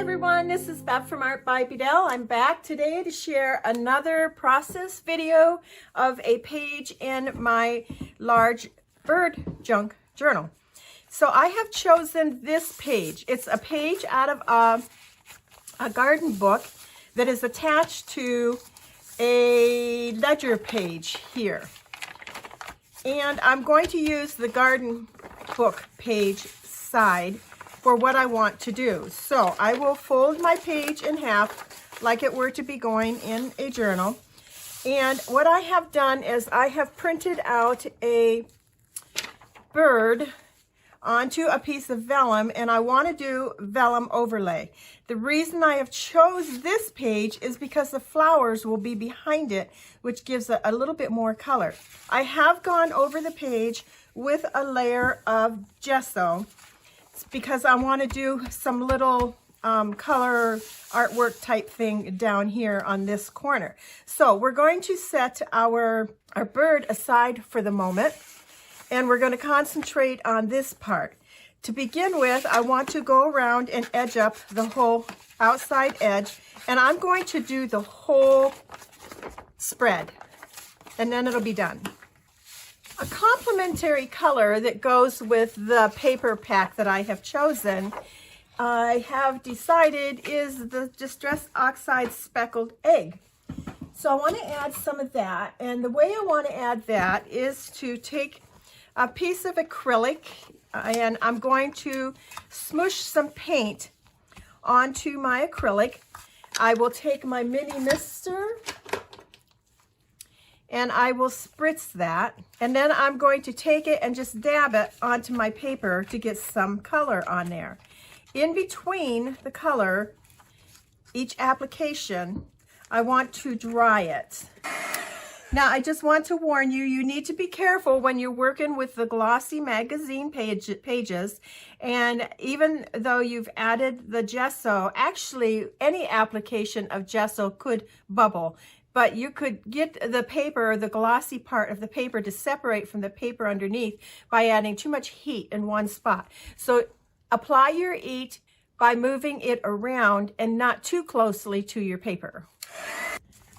everyone, this is Beth from Art by Bedell. I'm back today to share another process video of a page in my large bird junk journal. So I have chosen this page. It's a page out of a garden book that is attached to a ledger page here. And I'm going to use the garden book page side for what I want to do. So I will fold my page in half like it were to be going in a journal. And what I have done is I have printed out a bird onto a piece of vellum, and I want to do vellum overlay. The reason I have chose this page is because the flowers will be behind it, which gives a little bit more color. I have gone over the page with a layer of gesso because I want to do some little color artwork type thing down here on this corner. So we're going to set our bird aside for the moment, and we're going to concentrate on this part. To begin with, I want to go around and edge up the whole outside edge, and I'm going to do the whole spread, and then it'll be done. A complementary color that goes with the paper pack that I have chosen, I have decided, is the Distress Oxide Speckled Egg. So I want to add some of that, and the way I want to add that is to take a piece of acrylic, and I'm going to smoosh some paint onto my acrylic. I will take my mini mister and I will spritz that, and then I'm going to take it and just dab it onto my paper to get some color on there. In between the color, each application, I want to dry it. Now, I just want to warn you, you need to be careful when you're working with the glossy magazine pages. And even though you've added the gesso, actually any application of gesso could bubble. But you could get the paper, the glossy part of the paper, to separate from the paper underneath by adding too much heat in one spot. So apply your heat by moving it around and not too closely to your paper.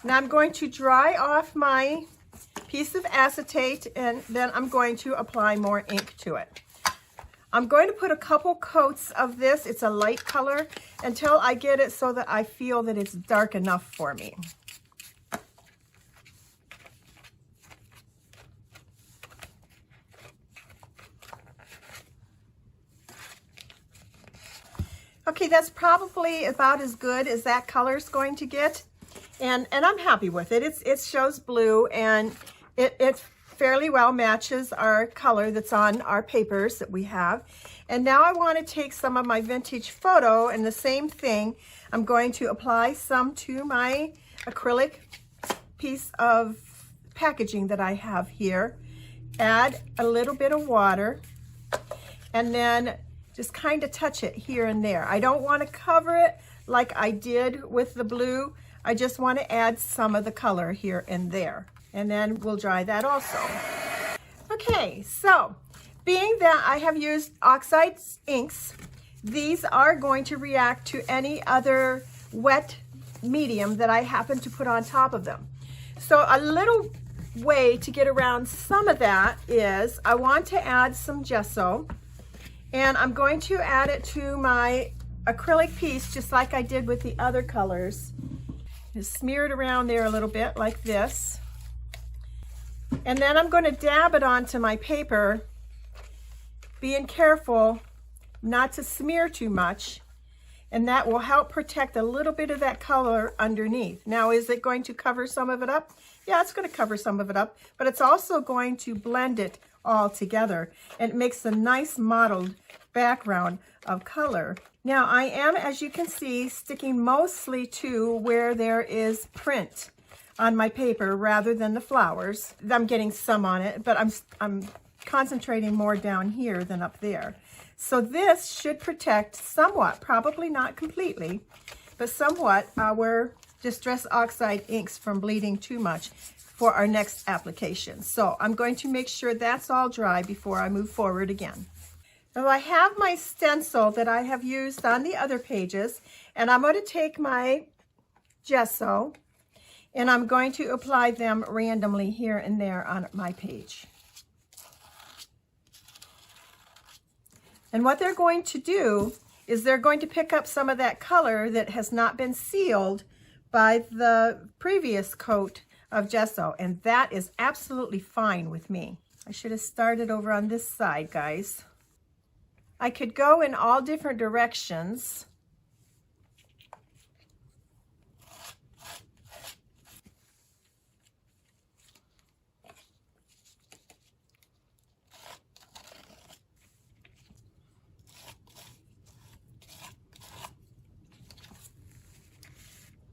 Now I'm going to dry off my piece of acetate, and then I'm going to apply more ink to it. I'm going to put a couple coats of this, it's a light color, until I get it so that I feel that it's dark enough for me. Okay, that's probably about as good as that color is going to get. And I'm happy with it. It shows blue, and it fairly well matches our color that's on our papers that we have. And now I want to take some of my vintage photo, and the same thing, I'm going to apply some to my acrylic piece of packaging that I have here. Add a little bit of water, and then just kind of touch it here and there. I don't want to cover it like I did with the blue. I just want to add some of the color here and there, and then we'll dry that also. Okay, so being that I have used oxide inks, these are going to react to any other wet medium that I happen to put on top of them. So a little way to get around some of that is I want to add some gesso, and I'm going to add it to my acrylic piece just like I did with the other colors. Just smear it around there a little bit like this. And then I'm going to dab it onto my paper, being careful not to smear too much, and that will help protect a little bit of that color underneath. Now, is it going to cover some of it up? Yeah, it's going to cover some of it up, but it's also going to blend it all together, and it makes a nice mottled background of color. Now I am, as you can see, sticking mostly to where there is print on my paper rather than the flowers. I'm getting some on it, but I'm concentrating more down here than up there. So this should protect somewhat, probably not completely, but somewhat our Distress Oxide inks from bleeding too much for our next application. So I'm going to make sure that's all dry before I move forward again. Now I have my stencil that I have used on the other pages, And I'm going to take my gesso and I'm going to apply them randomly here and there on my page. And what they're going to do is they're going to pick up some of that color that has not been sealed by the previous coat of gesso, and that is absolutely fine with me. I should have started over on this side, guys. I could go in all different directions.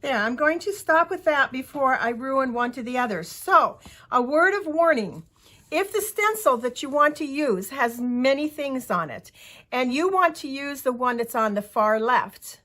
There, I'm going to stop with that before I ruin one to the other. So, a word of warning. If the stencil that you want to use has many things on it, and you want to use the one that's on the far left,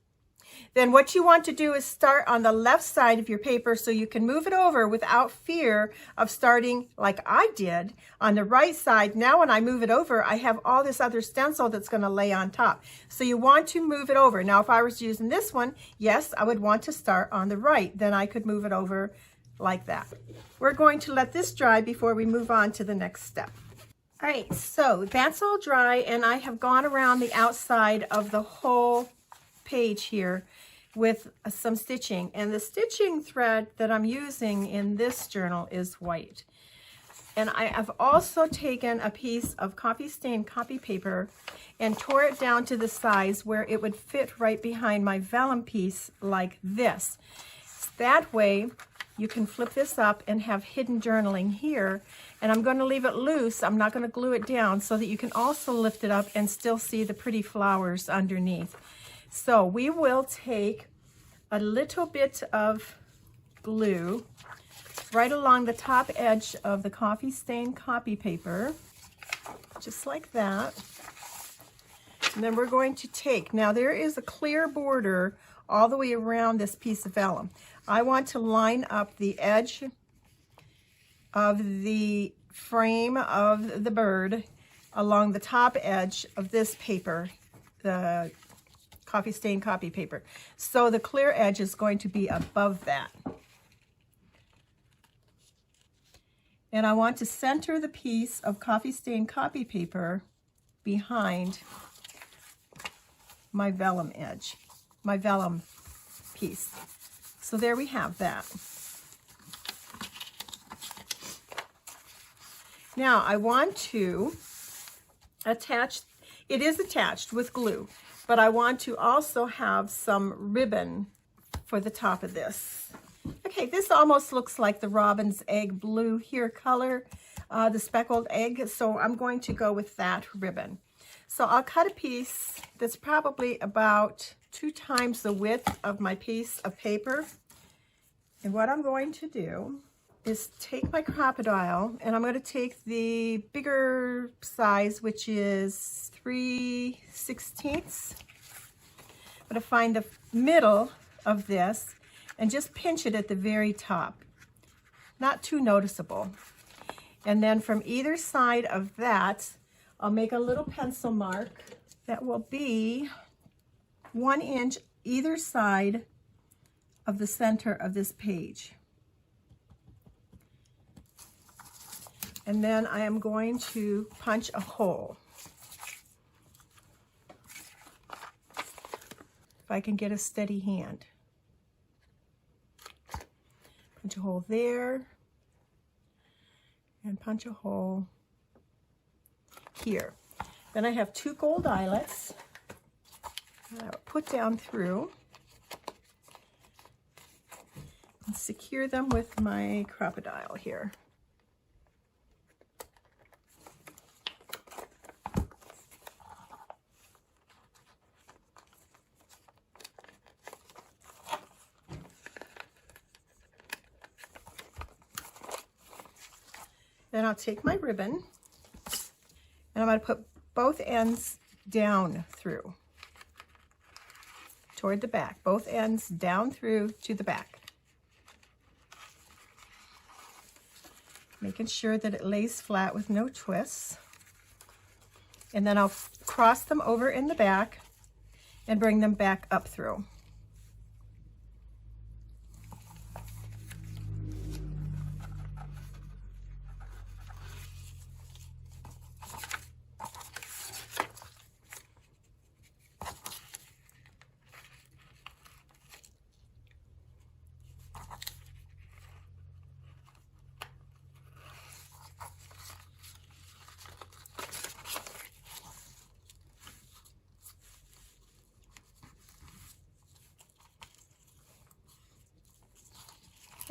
then what you want to do is start on the left side of your paper so you can move it over without fear of starting like I did on the right side. Now when I move it over, I have all this other stencil that's going to lay on top. So you want to move it over. Now if I was using this one, yes, I would want to start on the right. Then I could move it over like that. We're going to let this dry before we move on to the next step. All right, so that's all dry, and I have gone around the outside of the whole page here with some stitching, and the stitching thread that I'm using in this journal is white. And I have also taken a piece of coffee stained copy paper and tore it down to the size where it would fit right behind my vellum piece like this. That way you can flip this up and have hidden journaling here, and I'm going to leave it loose. I'm not going to glue it down so that you can also lift it up and still see the pretty flowers underneath. So we will take a little bit of glue right along the top edge of the coffee stained copy paper, just like that. And then we're going to take, now there is a clear border all the way around this piece of vellum. I want to line up the edge of the frame of the bird along the top edge of this paper, the coffee stained copy paper. So the clear edge is going to be above that. And I want to center the piece of coffee stained copy paper behind my vellum edge, my vellum piece. So there we have that. Now I want to attach, it is attached with glue, but I want to also have some ribbon for the top of this. Okay, this almost looks like the robin's egg blue here color, the speckled egg, so I'm going to go with that ribbon. So I'll cut a piece that's probably about 2 times the width of my piece of paper. And what I'm going to do is take my crocodile, and I'm going to take the bigger size, which is 3/16. I'm going to find the middle of this and just pinch it at the very top. Not too noticeable. And then from either side of that, I'll make a little pencil mark that will be 1 inch either side of the center of this page. And then I am going to punch a hole. If I can get a steady hand. Punch a hole there, and punch a hole here. Then I have 2 gold eyelets that I will put down through and secure them with my crocodile here. Then I'll take my ribbon and I'm going to put both ends down through toward the back, both ends down through to the back. Making sure that it lays flat with no twists. And then I'll cross them over in the back and bring them back up through.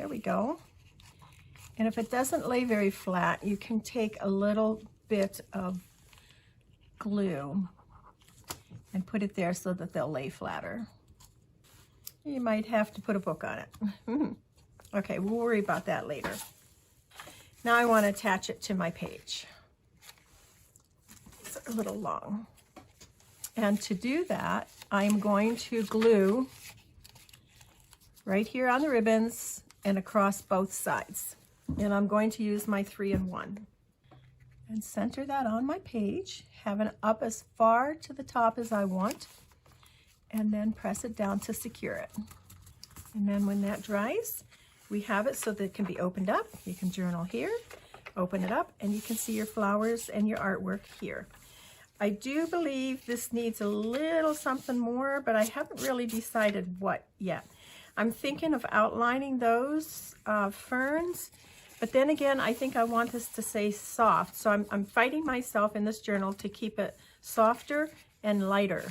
There we go. And if it doesn't lay very flat, you can take a little bit of glue and put it there so that they'll lay flatter. You might have to put a book on it. Okay, we'll worry about that later. Now I want to attach it to my page. It's a little long. And to do that, I'm going to glue right here on the ribbons and across both sides. And I'm going to use my 3-in-1. And center that on my page, have it up as far to the top as I want, and then press it down to secure it. And then when that dries, we have it so that it can be opened up. You can journal here, open it up, and you can see your flowers and your artwork here. I do believe this needs a little something more, but I haven't really decided what yet. I'm thinking of outlining those ferns, but then again, I think I want this to say soft. So I'm fighting myself in this journal to keep it softer and lighter,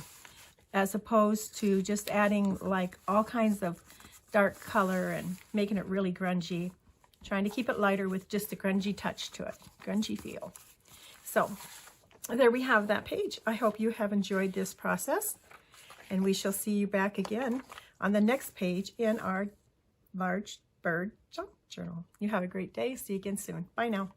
as opposed to just adding like all kinds of dark color and making it really grungy. Trying to keep it lighter with just a grungy touch to it, grungy feel. So there we have that page. I hope you have enjoyed this process, and we shall see you back again on the next page in our large bird junk journal. You have a great day. See you again soon. Bye now.